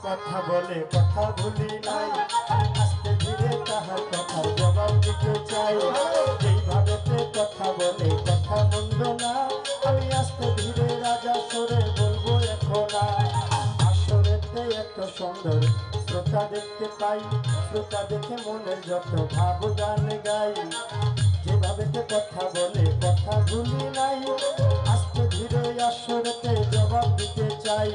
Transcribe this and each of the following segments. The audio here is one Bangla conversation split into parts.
কথা বলে কথা ভুলি নাই, আস্তে ধীরে তাহার কথার জবাব দিতে চাই। যেইভাবে কথা বলে কথা মন্দ না, আমি আস্তে ধীরে রাজা সরে বলবো এখন। আসরেতে এত সুন্দর শ্রোতা দেখতে পাই, শ্রোতা দেখে মনের যত ভাব গান গাই। যেভাবে কথা বলে কথা ভুলি নাই, আস্তে ধীরে আসরেতে জবাব দিতে চাই।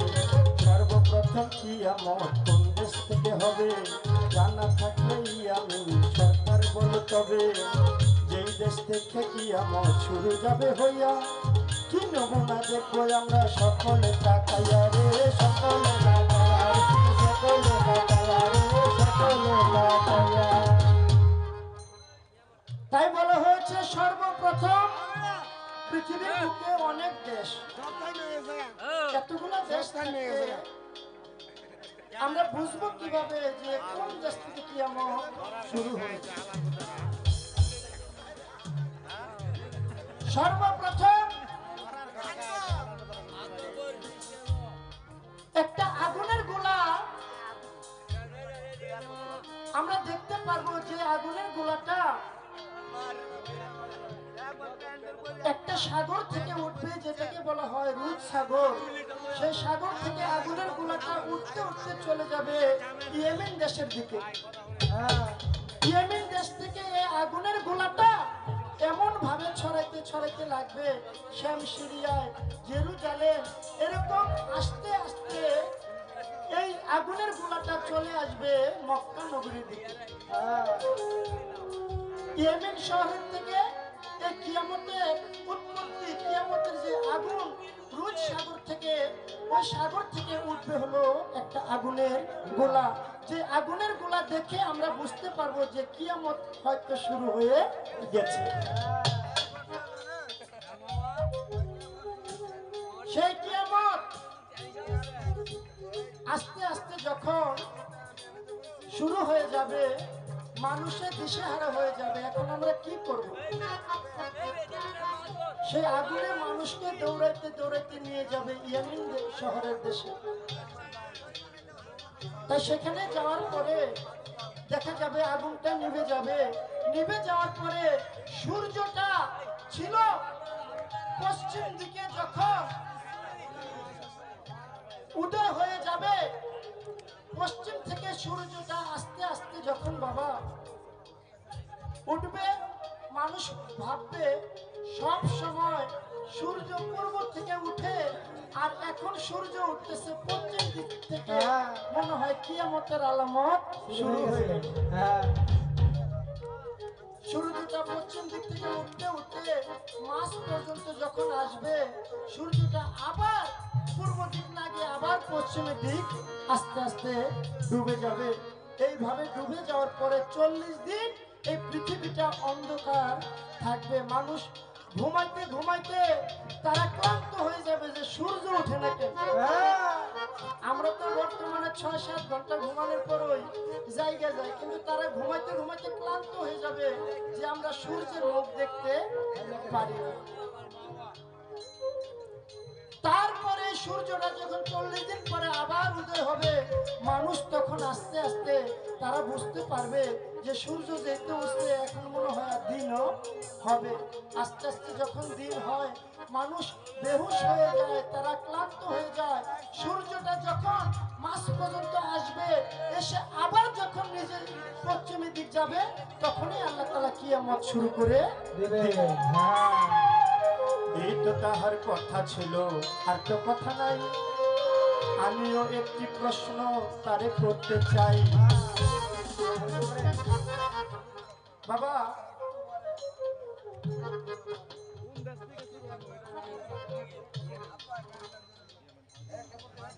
সর্বপ্রথম কিয়ামত কোন দেশ থেকে হবে, জানা থাকলেই আমি সরকার বলে তবে। যেই দেশ থেকে কিয়ামত শুরু যাবে হইয়া, কি নমুনা দেখবো আমরা সকলে তাকাইয়া রে, সকলে তাকাইয়া, সকলে তাকাইয়া রে, সকলে তাকাইয়া। তাই বলা হয়েছে সর্বপ্রথম পৃথিবীর বুকে অনেক দেশ, এতগুলো দেশ থাকে, আমরা বুঝবো কিভাবে যে কোন দেশ থেকে কিয়ামত শুরু হয়েছে। সর্বপ্রথম একটা আগুনের গোলা আমরা দেখতে পারবো, যে আগুনের গোলাটা একটা সাগর থেকে উঠবে, যেটাকে বলা হয় রুদ সাগর। সেই সাগর থেকে আগুনের গোলাটা উঠতে উঠতে চলে যাবে ইয়েমেন দেশের দিকে। ইয়েমেন দেশ থেকে এই আগুনের গোলাটা এমন ভাবে ছড়াইতে ছড়াইতে লাগবে, শাম, সিরিয়ায়, জেরুজালেম, এরকম আস্তে আস্তে এই আগুনের গোলাটা চলে আসবে মক্কা নগরীর দিকে। ইয়েমেন শহরের থেকে এই কিয়ামতের উৎপত্তি, কিয়ামতের যে আগুন রুদ সাগর থেকে, ওই সাগর থেকে উঠবে হলো একটা আগুনের গোলা। যে আগুনের গোলা দেখে আমরা বুঝতে পারবো যে কিয়ামত হয়তো শুরু হয়ে গেছে। সেই কিয়ামত আস্তে আস্তে যখন শুরু হয়ে যাবে, মানুষের দিশেহারা হয়ে যাবে। এখন আমরা কি করব? সেই আগুনে মানুষকে দৌড়াইতে দৌড়াইতে নিয়ে যাবে ইয়েমেন শহরের দেশে। তাই সেখানে যাওয়ার পরে দেখা যাবে আগুনটা নিভে যাবে। নিভে যাওয়ার পরে সূর্যটা ছিল পশ্চিম দিকে, যখন উদয় হয়ে যাবে, পশ্চিম থেকে সূর্যটা আস্তে আস্তে যখন বাবা উঠবে, মানুষ ভাববে সব সময় সূর্য পূর্ব থেকে উঠে, আর এখন সূর্য উঠতেছে পশ্চিম দিক থেকে, মনে হয় কিয়ামতের আলামত শুরু হয়ে গেল। সূর্যটা পশ্চিম দিক থেকে উঠতে উঠতে মাঝ পর্যন্ত যখন আসবে, সূর্যটা আবার পূর্ব দিক না গিয়ে আবার পশ্চিমের দিক আস্তে আস্তে ডুবে যাবে। এইভাবে ডুবে যাওয়ার পরে 40 দিন এই পৃথিবীটা অন্ধকার থাকবে। মানুষ ঘুমাইতে ঘুমাইতে তারা ক্লান্ত হয়ে যাবে যে সূর্য ওঠে না কেন। আমরা তো বর্তমানে 6-7 ঘন্টা ঘুমানোর পরই জায়গা যায়, কিন্তু তারা ঘুমাইতে ঘুমাইতে ক্লান্ত হয়ে যাবে যে আমরা সূর্যের মুখ দেখতে পারি না। তারপরে সূর্যটা যখন 40 দিন পরে আবার উদয় হবে, মানুষ তখন আস্তে আস্তে তারা বুঝতে পারবে যে সূর্য যেতে উঠছে, এখন মনে হয় দিনও হবে। আস্তে আস্তে যখন দিন হয় মানুষ বেহুশ হয়ে যায়, তারা ক্লান্ত হয়ে যায়। সূর্যটা যখন মাঝ পর্যন্ত আসবে, এসে আবার যখন নিজে পশ্চিমের দিক যাবে, তখনই আল্লাহ তাআলা কিয়ামত শুরু করে দেবে। এই তো তাহার কথা ছিল, আর তো কথা নাই। আমিও একটি প্রশ্ন তারে করতে চাই। বাবা,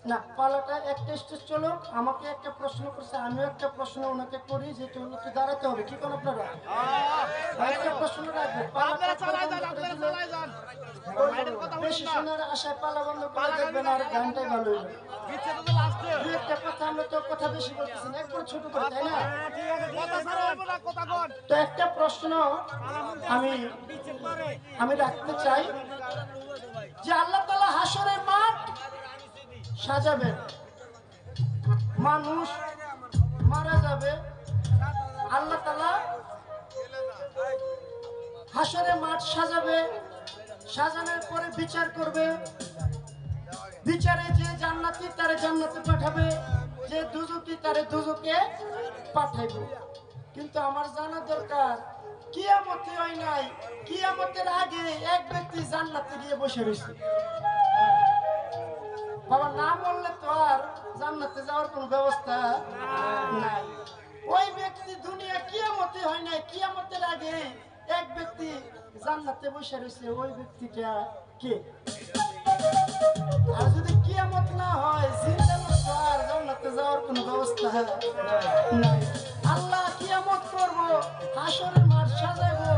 না পালাটা একটা স্টেজ চলো, আমাকে একটা প্রশ্ন করছে, আমিও একটা প্রশ্ন ওনাকে করি, যেটা উন্নতি দাঁড়াতে হবে। কি কোন আপনারা একটা প্রশ্ন রাখবে, বেশি শোনার আশায় পালা বন্ধ করে দেখবেন, আর গানটাই ভালো হইল। দুই একটা কথা, আমরা তো কথা বেশি বলতেছি না, একবার ছোট করে, তাই না? তো একটা প্রশ্ন আমি রাখতে চাই যে আল্লাহ তাআলা হাসরের মাঠ সাজাবেন, মানুষ মারা যাবে, আল্লাহ তাআলা হাসরের মাঠ সাজাবে, সাজানোর পরে বিচার করবে। বিচারে যে জান্নাতি তারে জান্নাতে পাঠাবে, যে দুজকি তারে দুজকে পাঠাইবে। কিন্তু আমার জানা দরকার, কিয়ামতে হয় নাই, কিয়ামতের আগে এক ব্যক্তি জান্নাতে গিয়ে বসে রয়েছে। বাবা, না বললে তো আর জান্নাতে যাওয়ার কোনো ব্যবস্থা নাই। ওই ব্যক্তি দুনিয়া কিয়ামতে হয় নাই, কিয়ামতের আগে এক ব্যক্তি জান্নাতে বসে রয়েছে। ওই ব্যক্তিটা কে? আর যদি কিয়ামত না হয়, জিন্দা লোক তো আর জান্নাতে যাওয়ার কোনো ব্যবস্থা নাই। আল্লাহ কিয়ামত করব, হাসরের মাঠ সাজাইবো,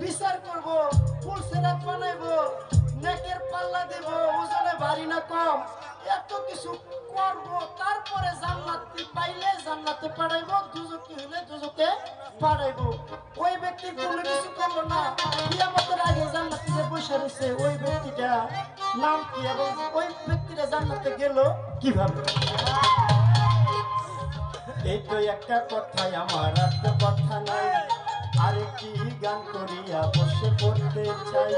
বিচার করব, ফুল সিরাত বানাইবো, নেকের পাল্লা দেব, ওজনে ভারী না কম, এত কিছু করব। তারপরে জান্নাতি পাইলে জান্নাতে পাঠাইবো, দুজকে হইলে দুজকে পাঠাইবো। ওই ব্যক্তি কোনো কিছু করলো না, কিয়ামতের আগে জান্নাতে যে বসে রয়েছে, ওই ব্যক্তিটা নাম কি এবং ওই ব্যক্তিটা জান্নাতে গেল কিভাবে? এই তো একটা কথাই, আমার একটা কথা নাই, আরেকটি গান করিয়া বসে পড়তে চাই।